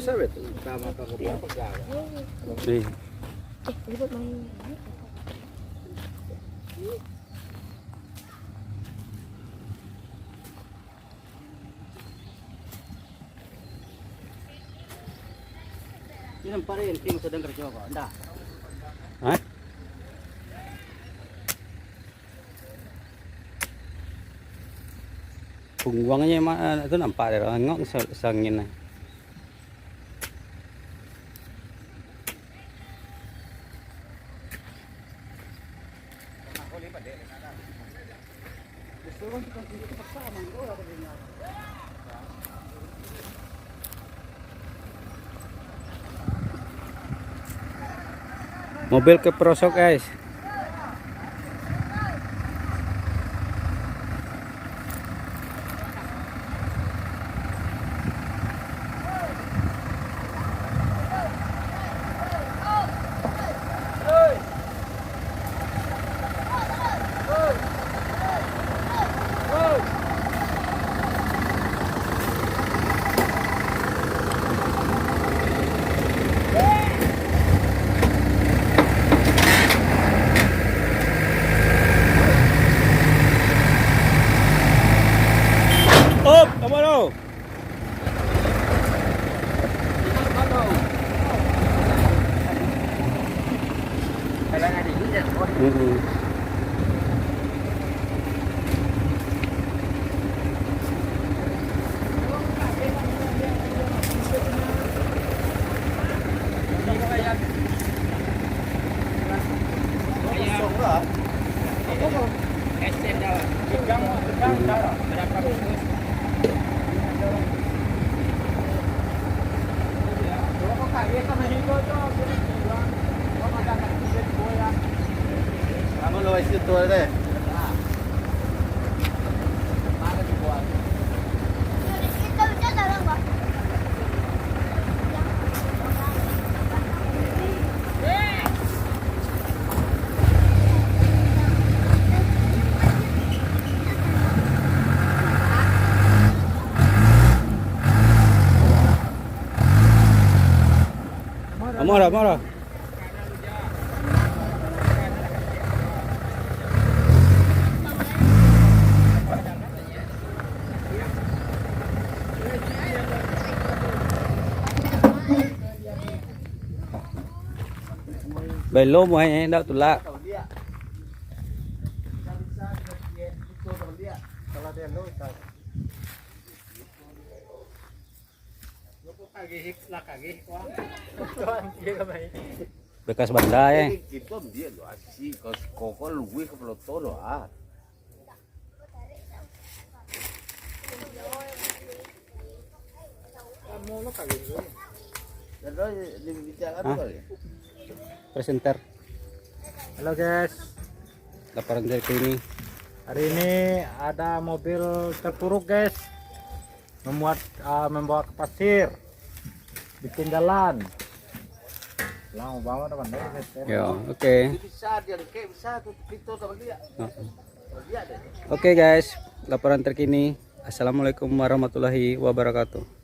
Nih. Ini nampak yang tim sedang kerja kok, enggak? Hah? Buangnya mana itu nampak deh, ngok sangin. Mobil keprosok guys. Up, kemana? Kamu lo isi tu deh. Marah, marah. Belum hay dak tulak. Bekas benda ya. Itu dia lo asih kok luwe ke pelotor lo ah. Kamu lo kagak gitu. Terus dibicara kali. Presenter. Halo guys, Laporan dari sini. hari ini ada mobil terpuruk guys, membawa ke pasir, bikin jalan. Lama banget teman guys. Ya, oke. Bisa dia kayak bisa tuh pintu sama dia. Oke guys, laporan terkini. Assalamualaikum warahmatullahi wabarakatuh.